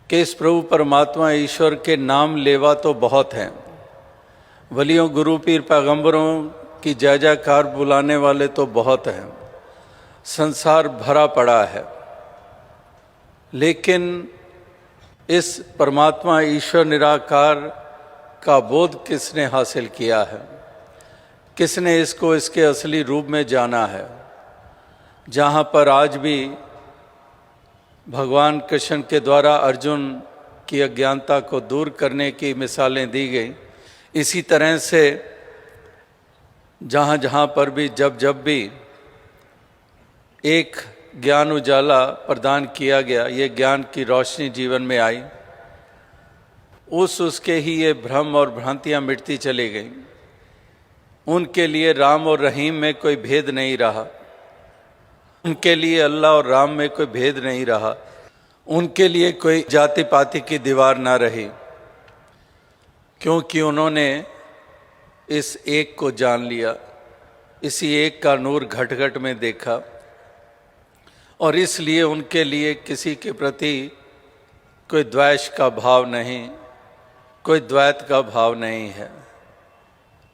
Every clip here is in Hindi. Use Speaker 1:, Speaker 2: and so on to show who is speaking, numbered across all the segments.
Speaker 1: कि इस प्रभु परमात्मा ईश्वर के नाम लेवा तो बहुत हैं, वलियों गुरु पीर पैगंबरों की जय जयकार बुलाने वाले तो बहुत हैं, संसार भरा पड़ा है। लेकिन इस परमात्मा ईश्वर निराकार का बोध किसने हासिल किया है, किसने इसको इसके असली रूप में जाना है। जहाँ पर आज भी भगवान कृष्ण के द्वारा अर्जुन की अज्ञानता को दूर करने की मिसालें दी गई, इसी तरह से जहाँ जहाँ पर भी जब भी एक ज्ञान उजाला प्रदान किया गया, ये ज्ञान की रोशनी जीवन में आई, उसके ही ये भ्रम और भ्रांतियाँ मिटती चली गई। उनके लिए राम और रहीम में कोई भेद नहीं रहा, उनके लिए अल्लाह और राम में कोई भेद नहीं रहा, उनके लिए कोई जाति पाति की दीवार ना रही, क्योंकि उन्होंने इस एक को जान लिया, इसी एक का नूर घट घट में देखा, और इसलिए उनके लिए किसी के प्रति कोई द्वेष का भाव नहीं, कोई द्वैत का भाव नहीं है।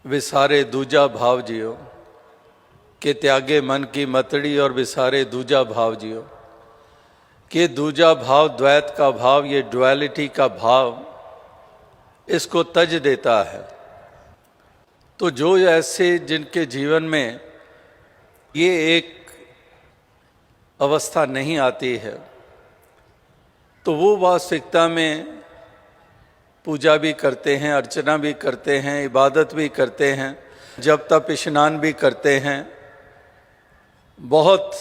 Speaker 1: विसारे दूजा भाव जियो कि त्यागे मन की मतड़ी और विसारे दूजा भाव जियो, कि दूजा भाव द्वैत का भाव, ये डुअलिटी का भाव, इसको तज देता है। तो जो ऐसे जिनके जीवन में ये एक अवस्था नहीं आती है, तो वो वास्तविकता में पूजा भी करते हैं, अर्चना भी करते हैं, इबादत भी करते हैं, जप तप स्नान भी करते हैं, बहुत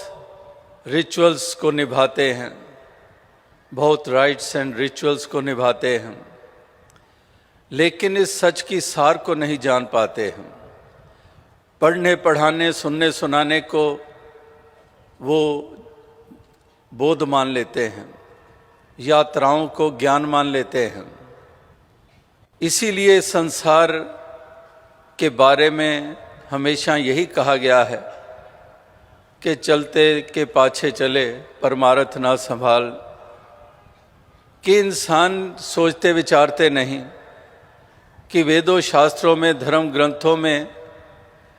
Speaker 1: रिचुअल्स को निभाते हैं, बहुत राइट्स एंड रिचुअल्स को निभाते हैं, लेकिन इस सच की सार को नहीं जान पाते हैं। पढ़ने पढ़ाने सुनने सुनाने को वो बोध मान लेते हैं, यात्राओं को ज्ञान मान लेते हैं। इसीलिए संसार के बारे में हमेशा यही कहा गया है कि चलते के पाछे चले परमारथ ना संभाल, कि इंसान सोचते विचारते नहीं कि वेदों शास्त्रों में धर्म ग्रंथों में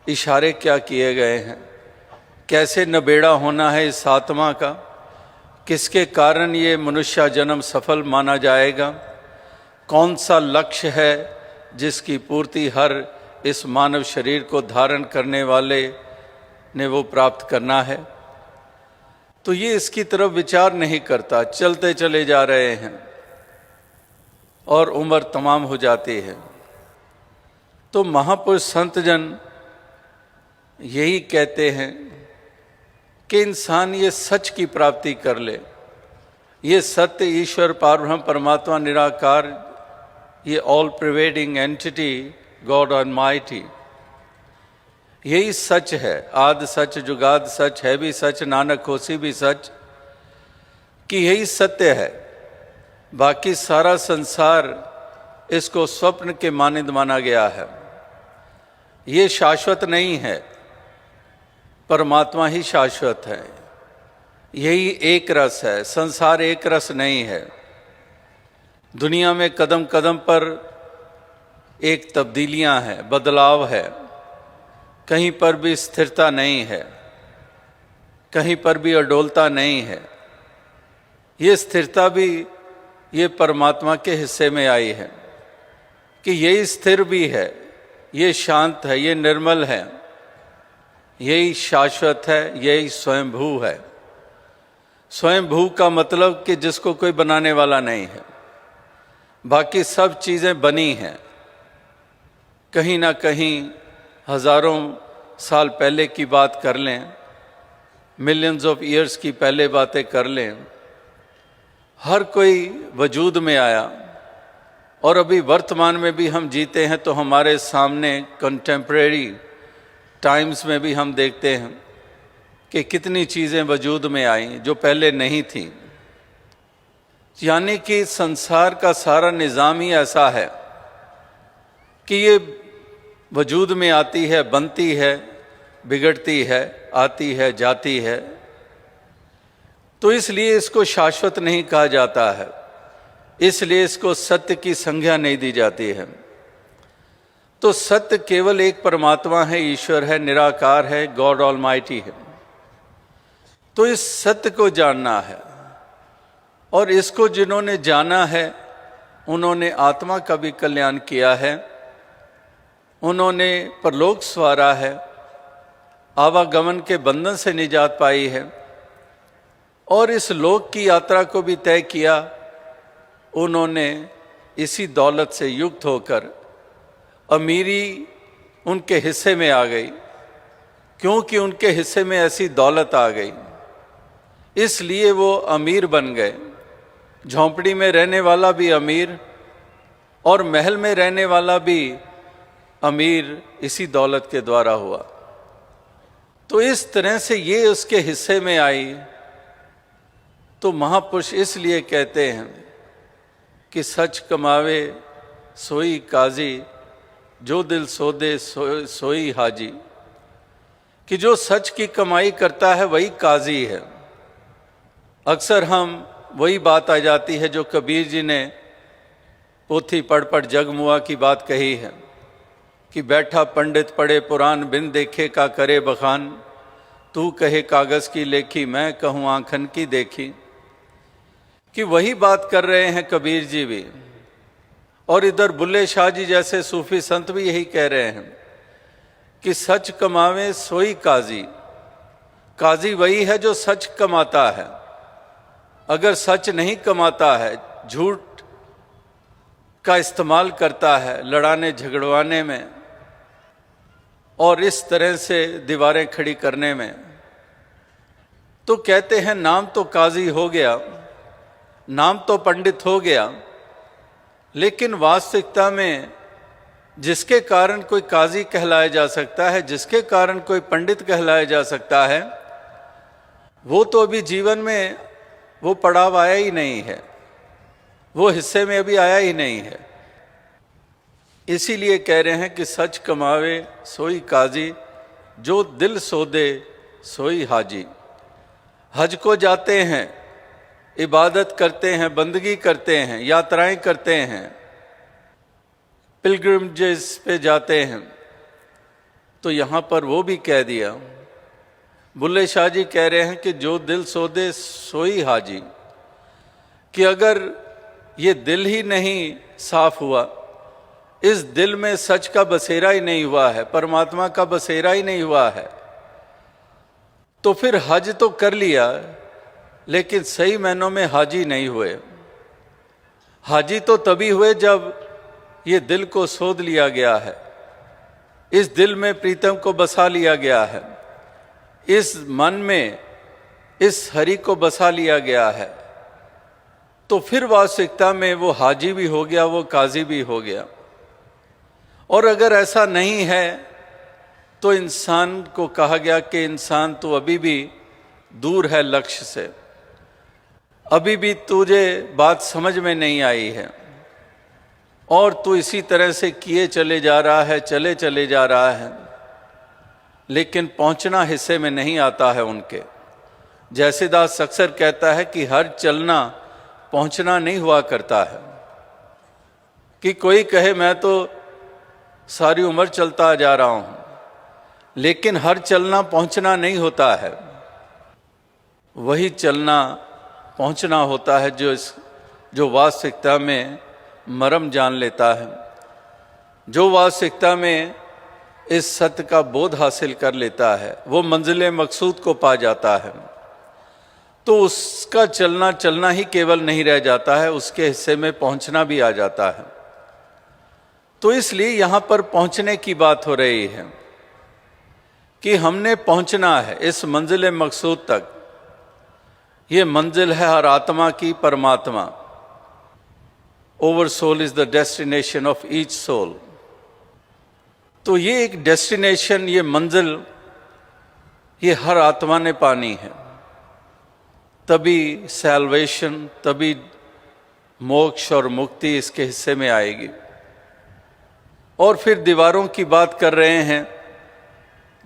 Speaker 1: इशारे क्या किए गए हैं, कैसे नबेड़ा होना है इस आत्मा का, किसके कारण ये मनुष्य जन्म सफल माना जाएगा, कौन सा लक्ष्य है जिसकी पूर्ति हर इस मानव शरीर को धारण करने वाले ने वो प्राप्त करना है। तो ये इसकी तरफ विचार नहीं करता, चलते चले जा रहे हैं और उम्र तमाम हो जाती है। तो महापुरुष संत जन यही कहते हैं कि इंसान ये सच की प्राप्ति कर ले, ये सत्य ईश्वर पारब्रह्म परमात्मा निराकार, ये all pervading entity God almighty, यही सच है। आद सच जुगाद सच है भी सच, नानक होसी भी सच, कि यही सत्य है। बाकी सारा संसार इसको स्वप्न के मानिंद माना गया है, ये शाश्वत नहीं है, परमात्मा ही शाश्वत है, यही एक रस है। संसार एक रस नहीं है। दुनिया में कदम कदम पर एक तब्दीलियां हैं, बदलाव है, कहीं पर भी स्थिरता नहीं है, कहीं पर भी अडोलता नहीं है। ये स्थिरता भी ये परमात्मा के हिस्से में आई है कि यही स्थिर भी है, ये शांत है, ये निर्मल है, यही शाश्वत है, यही स्वयंभू है। स्वयंभू का मतलब कि जिसको कोई बनाने वाला नहीं है, बाकी सब चीज़ें बनी हैं। कहीं ना कहीं हजारों साल पहले की बात कर लें, मिलियंस ऑफ ईयर्स की पहले बातें कर लें, हर कोई वजूद में आया, और अभी वर्तमान में भी हम जीते हैं तो हमारे सामने कंटेम्परेरी टाइम्स में भी हम देखते हैं कि कितनी चीज़ें वजूद में आई जो पहले नहीं थी। यानी कि संसार का सारा निज़ाम ही ऐसा है कि ये वजूद में आती है, बनती है, बिगड़ती है, आती है, जाती है। तो इसलिए इसको शाश्वत नहीं कहा जाता है। इसलिए इसको सत्य की संज्ञा नहीं दी जाती है। तो सत्य केवल एक परमात्मा है, ईश्वर है, निराकार है, गॉड ऑलमाइटी है। तो इस सत्य को जानना है, और इसको जिन्होंने जाना है उन्होंने आत्मा का भी कल्याण किया है, उन्होंने परलोक स्वारा है, आवागमन के बंधन से निजात पाई है, और इस लोक की यात्रा को भी तय किया। उन्होंने इसी दौलत से युक्त होकर अमीरी उनके हिस्से में आ गई, क्योंकि उनके हिस्से में ऐसी दौलत आ गई, इसलिए वो अमीर बन गए। झोंपड़ी में रहने वाला भी अमीर और महल में रहने वाला भी अमीर इसी दौलत के द्वारा हुआ। तो इस तरह से ये उसके हिस्से में आई। तो महापुरुष इसलिए कहते हैं कि सच कमावे सोई काजी, जो दिल सोदे सोई हाजी, कि जो सच की कमाई करता है वही काजी है। अक्सर हम वही बात आ जाती है जो कबीर जी ने पोथी पढ़ पढ़ जगमुआ की बात कही है कि बैठा पंडित पढ़े पुराण, बिन देखे का करे बखान, तू कहे कागज की लेखी, मैं कहूँ आंखन की देखी। कि वही बात कर रहे हैं कबीर जी भी, और इधर बुल्ले शाह जी जैसे सूफी संत भी यही कह रहे हैं कि सच कमावे सोई काजी। काजी वही है जो सच कमाता है। अगर सच नहीं कमाता है, झूठ का इस्तेमाल करता है लड़ाने झगड़वाने में और इस तरह से दीवारें खड़ी करने में, तो कहते हैं नाम तो काजी हो गया, नाम तो पंडित हो गया, लेकिन वास्तविकता में जिसके कारण कोई काजी कहलाया जा सकता है, जिसके कारण कोई पंडित कहलाया जा सकता है, वो तो अभी जीवन में वो पड़ाव आया ही नहीं है, वो हिस्से में अभी आया ही नहीं है। इसीलिए कह रहे हैं कि सच कमावे सोई काजी, जो दिल सोदे सोई हाजी। हज को जाते हैं, इबादत करते हैं, बंदगी करते हैं, यात्राएं करते हैं, पिलग्रिमेजेस पे जाते हैं, तो यहाँ पर वो भी कह दिया। बुल्ले शाह जी कह रहे हैं कि जो दिल सोदे सोई हाजी, कि अगर ये दिल ही नहीं साफ हुआ, इस दिल में सच का बसेरा ही नहीं हुआ है, परमात्मा का बसेरा ही नहीं हुआ है, तो फिर हज तो कर लिया लेकिन सही मायनों में हाजी नहीं हुए। हाजी तो तभी हुए जब ये दिल को सोध लिया गया है, इस दिल में प्रीतम को बसा लिया गया है, इस मन में इस हरि को बसा लिया गया है, तो फिर वास्तविकता में वो हाजी भी हो गया, वो काजी भी हो गया। और अगर ऐसा नहीं है तो इंसान को कहा गया कि इंसान तो अभी भी दूर है लक्ष्य से, अभी भी तुझे बात समझ में नहीं आई है और तू इसी तरह से किए चले जा रहा है, चले चले जा रहा है, लेकिन पहुंचना हिस्से में नहीं आता है उनके। जैसे दास अक्सर कहता है कि हर चलना पहुंचना नहीं हुआ करता है, कि कोई कहे मैं तो सारी उम्र चलता जा रहा हूं, लेकिन हर चलना पहुंचना नहीं होता है। वही चलना पहुंचना होता है जो वास्तविकता में मरम जान लेता है, जो वास्तविकता में इस सत्य का बोध हासिल कर लेता है, वो मंजिल मकसूद को पा जाता है। तो उसका चलना चलना ही केवल नहीं रह जाता है, उसके हिस्से में पहुंचना भी आ जाता है। तो इसलिए यहां पर पहुंचने की बात हो रही है कि हमने पहुंचना है इस मंजिल मकसूद तक। ये मंजिल है हर आत्मा की, परमात्मा। Over soul is the destination of each soul. तो ये एक डेस्टिनेशन, ये मंजिल, ये हर आत्मा ने पानी है, तभी सैल्वेशन, तभी मोक्ष और मुक्ति इसके हिस्से में आएगी। और फिर दीवारों की बात कर रहे हैं।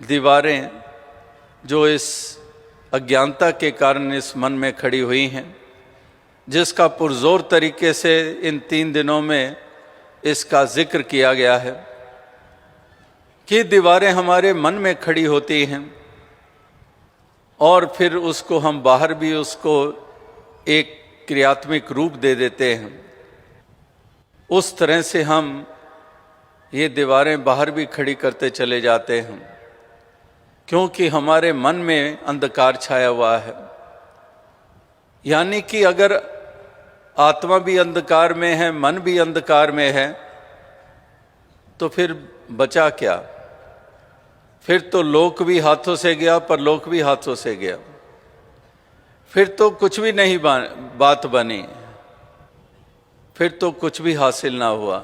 Speaker 1: दीवारें जो इस अज्ञानता के कारण इस मन में खड़ी हुई हैं, जिसका पुरजोर तरीके से इन 3 दिनों में इसका जिक्र किया गया है कि दीवारें हमारे मन में खड़ी होती हैं और फिर उसको हम बाहर भी उसको एक क्रियात्मक रूप दे देते हैं। उस तरह से हम ये दीवारें बाहर भी खड़ी करते चले जाते हैं, क्योंकि हमारे मन में अंधकार छाया हुआ है। यानी कि अगर आत्मा भी अंधकार में है, मन भी अंधकार में है, तो फिर बचा क्या? फिर तो लोक भी हाथों से गया, परलोक भी हाथों से गया। फिर तो कुछ भी नहीं बात बनी, फिर तो कुछ भी हासिल ना हुआ।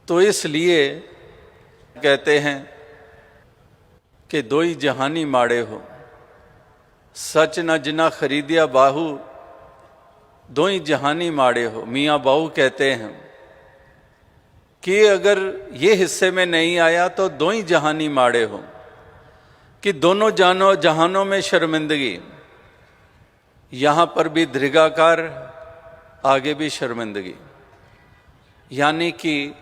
Speaker 1: तो इसलिए कहते हैं कि दो ही जहानी माड़े हो, सच न जिना खरीदिया बाहू, दो ही जहानी माड़े हो। मियाँ बाहू कहते हैं कि अगर ये हिस्से में नहीं आया तो दो ही जहानी माड़े हो, कि दोनों जहानों में शर्मिंदगी, यहाँ पर भी दृगाकार, आगे भी शर्मिंदगी। यानी कि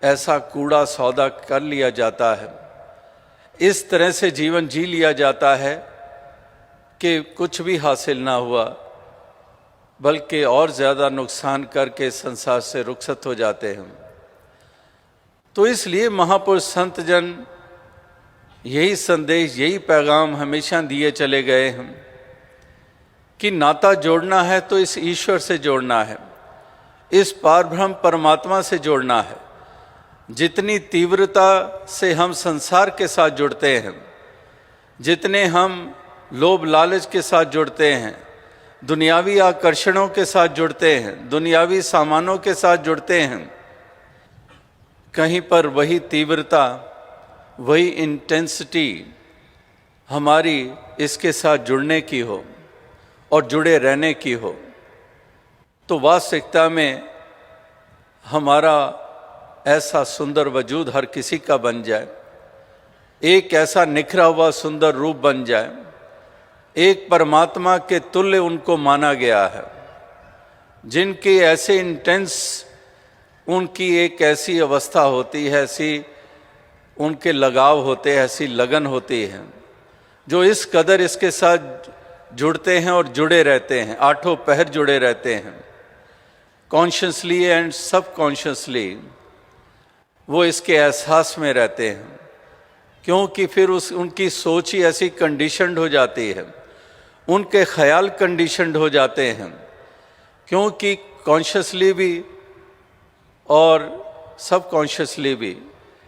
Speaker 1: ऐसा कूड़ा सौदा कर लिया जाता है, इस तरह से जीवन जी लिया जाता है कि कुछ भी हासिल ना हुआ, बल्कि और ज़्यादा नुकसान करके संसार से रुखसत हो जाते हैं। तो इसलिए महापुरुष संत जन यही संदेश, यही पैगाम हमेशा दिए चले गए हैं कि नाता जोड़ना है तो इस ईश्वर से जोड़ना है, इस पारब्रह्म परमात्मा से जोड़ना है। जितनी तीव्रता से हम संसार के साथ जुड़ते हैं, जितने हम लोभ लालच के साथ जुड़ते हैं, दुनियावी आकर्षणों के साथ जुड़ते हैं, दुनियावी सामानों के साथ जुड़ते हैं, कहीं पर वही तीव्रता, वही इंटेंसिटी हमारी इसके साथ जुड़ने की हो और जुड़े रहने की हो, तो वास्तविकता में हमारा ऐसा सुंदर वजूद हर किसी का बन जाए, एक ऐसा निखरा हुआ सुंदर रूप बन जाए, एक परमात्मा के तुल्य उनको माना गया है, जिनकी ऐसे इंटेंस, उनकी एक ऐसी अवस्था होती है, ऐसी उनके लगाव होते हैं, ऐसी लगन होती है, जो इस कदर इसके साथ जुड़ते हैं और जुड़े रहते हैं, आठों पहर जुड़े रहते हैं, कॉन्शियसली एंड सबकॉन्शियसली वो इसके एहसास में रहते हैं। क्योंकि फिर उनकी सोच ही ऐसी कंडीशनड हो जाती है, उनके ख्याल कंडीशनड हो जाते हैं, क्योंकि कॉन्शियसली भी और सबकॉन्शियसली भी,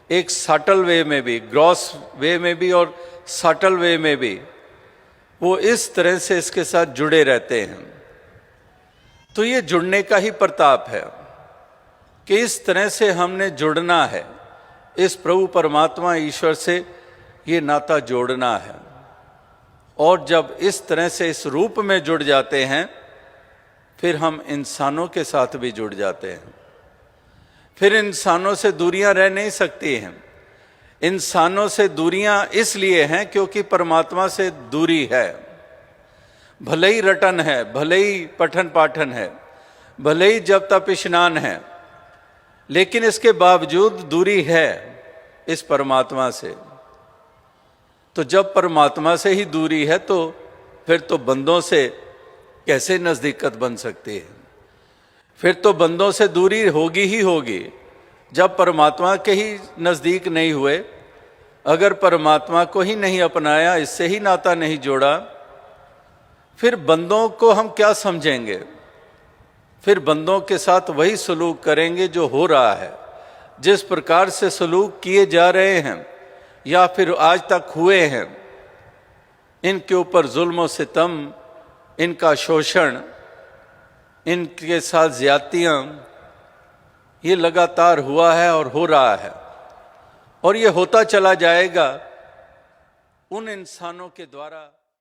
Speaker 1: एक सटल वे में भी, ग्रॉस वे में भी और सटल वे में भी, वो इस तरह से इसके साथ जुड़े रहते हैं। तो ये जुड़ने का ही प्रताप है कि इस तरह से हमने जुड़ना है, इस प्रभु परमात्मा ईश्वर से ये नाता जोड़ना है। और जब इस तरह से इस रूप में जुड़ जाते हैं, फिर हम इंसानों के साथ भी जुड़ जाते हैं। फिर इंसानों से दूरियां रह नहीं सकती हैं। इंसानों से दूरियां इसलिए हैं क्योंकि परमात्मा से दूरी है। भले ही रटन है, भले ही पठन पाठन है, भले ही जप तप स्नान है, लेकिन इसके बावजूद दूरी है इस परमात्मा से। तो जब परमात्मा से ही दूरी है, तो फिर तो बंदों से कैसे नज़दीकत बन सकती है? फिर तो बंदों से दूरी होगी ही होगी जब परमात्मा के ही नज़दीक नहीं हुए, अगर परमात्मा को ही नहीं अपनाया, इससे ही नाता नहीं जोड़ा, फिर बंदों को हम क्या समझेंगे? फिर बंदों के साथ वही सलूक करेंगे जो हो रहा है। जिस प्रकार से सलूक किए जा रहे हैं या फिर आज तक हुए हैं, इनके ऊपर जुल्म और सितम, इनका शोषण, इनके साथ ज्यादतियाँ, ये लगातार हुआ है और हो रहा है, और ये होता चला जाएगा उन इंसानों के द्वारा।